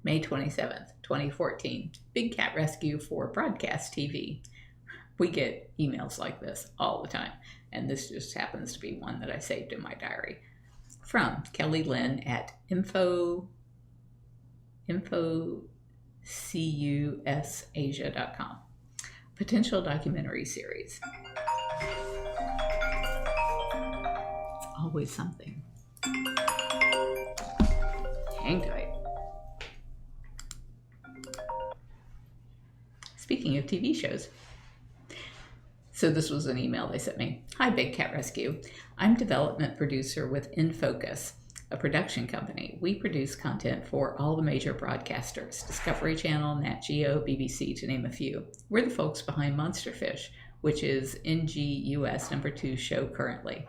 May 27th, 2014. Big cat rescue for broadcast TV. We get emails like this all the time, and this just happens to be one that I saved in my diary. From Kelly Lin at infocusasia.com. Potential documentary series. It's always something. Hang tight. Speaking of TV shows. So this was an email they sent me. Hi, Big Cat Rescue. I'm development producer with Infocus, a production company. We produce content for all the major broadcasters, Discovery Channel, Nat Geo, BBC, to name a few. We're the folks behind Monsterfish, which is NGUS #2 show currently.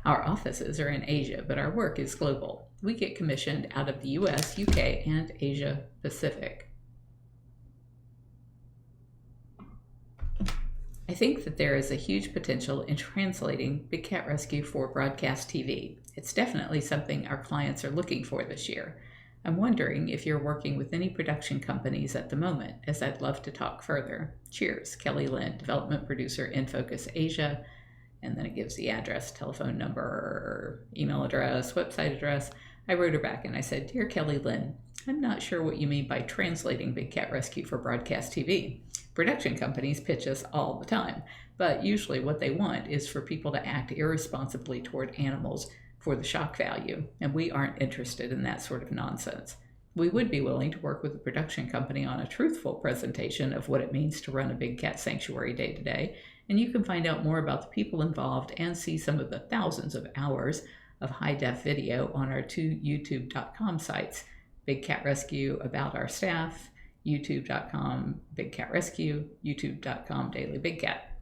Our offices are in Asia, but our work is global. We get commissioned out of the US, UK, and Asia Pacific. I think that there is a huge potential in translating Big Cat Rescue for broadcast TV. It's definitely something our clients are looking for this year. I'm wondering if you're working with any production companies at the moment, as I'd love to talk further. Cheers, Kelly Lin, development producer, Infocus Asia. And then it gives the address, telephone number, email address, website address. I wrote her back and I said, Dear Kelly Lin, I'm not sure what you mean by translating Big Cat Rescue for broadcast TV. Production companies pitch us all the time, but usually what they want is for people to act irresponsibly toward animals for the shock value, and we aren't interested in that sort of nonsense. We would be willing to work with a production company on a truthful presentation of what it means to run a big cat sanctuary day to day, and you can find out more about the people involved and see some of the thousands of hours of high-def video on our two youtube.com sites, Big Cat Rescue, About Our Staff, youtube.com Big Cat Rescue, youtube.com Daily Big Cat.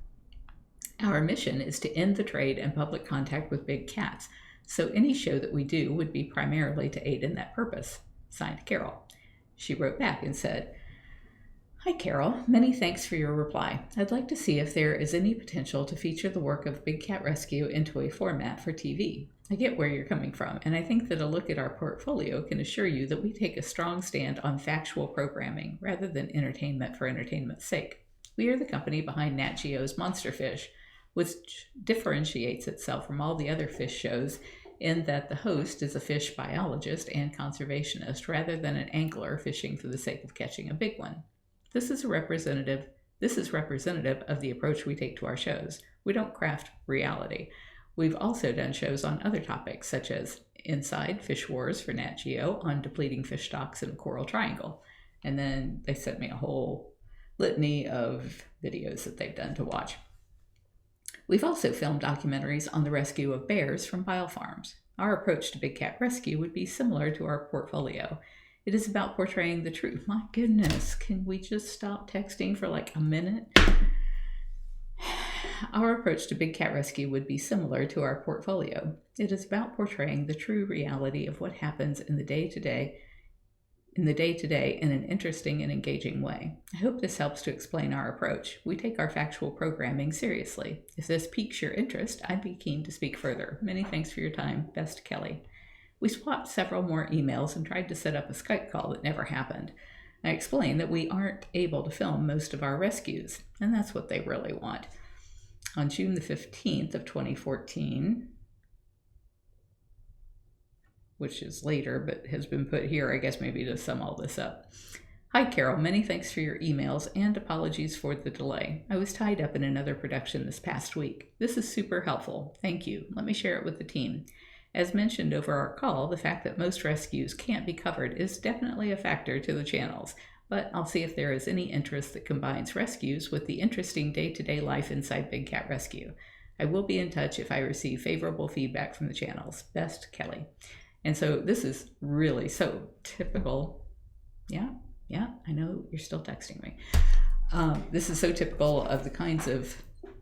Our mission is to end the trade and public contact with big cats, so any show that we do would be primarily to aid in that purpose. Signed, Carole. She wrote back and said, Hi Carole, many thanks for your reply. I'd like to see if there is any potential to feature the work of Big Cat Rescue into a format for TV. I get where you're coming from, and I think that a look at our portfolio can assure you that we take a strong stand on factual programming rather than entertainment for entertainment's sake. We are the company behind Nat Geo's Monsterfish, which differentiates itself from all the other fish shows in that the host is a fish biologist and conservationist rather than an angler fishing for the sake of catching a big one. This is representative of the approach we take to our shows. We don't craft reality. We've also done shows on other topics, such as Inside Fish Wars for Nat Geo on depleting fish stocks in the Coral Triangle. And then they sent me a whole litany of videos that they've done to watch. We've also filmed documentaries on the rescue of bears from biofarms. Our approach to Big Cat Rescue would be similar to our portfolio. It is about portraying the truth. My goodness, can we just stop texting for like a minute? Our approach to Big Cat Rescue would be similar to our portfolio. It is about portraying the true reality of what happens in the day-to-day in an interesting and engaging way. I hope this helps to explain our approach. We take our factual programming seriously. If this piques your interest, I'd be keen to speak further. Many thanks for your time. Best, Kelly. We swapped several more emails and tried to set up a Skype call that never happened. I explained that we aren't able to film most of our rescues, and that's what they really want. On June the 15th of 2014, which is later, but has been put here, I guess, maybe to sum all this up. Hi, Carole. Many thanks for your emails and apologies for the delay. I was tied up in another production this past week. This is super helpful. Thank you. Let me share it with the team. As mentioned over our call, the fact that most rescues can't be covered is definitely a factor to the channels, but I'll see if there is any interest that combines rescues with the interesting day-to-day life inside Big Cat Rescue. I will be in touch if I receive favorable feedback from the channels. Best, Kelly. And so this is really so typical. Yeah, I know you're still texting me. This is so typical of the kinds of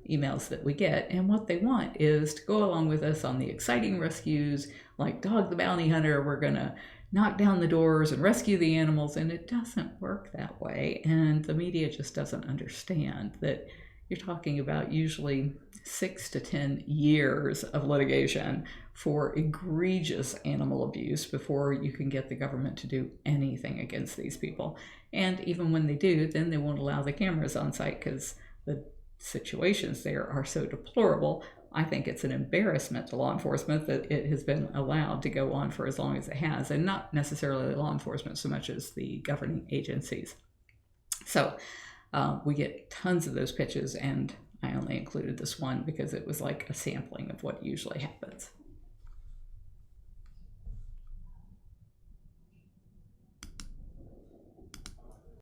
emails that we get, and what they want is to go along with us on the exciting rescues, like Dog the Bounty Hunter. We're gonna knock down the doors and rescue the animals, and it doesn't work that way, and the media just doesn't understand that you're talking about usually 6 to 10 years of litigation for egregious animal abuse before you can get the government to do anything against these people. And even when they do, then they won't allow the cameras on site because the situations there are so deplorable. I think it's an embarrassment to law enforcement that it has been allowed to go on for as long as it has, and not necessarily law enforcement so much as the governing agencies. So we get tons of those pitches, and I only included this one because it was like a sampling of what usually happens.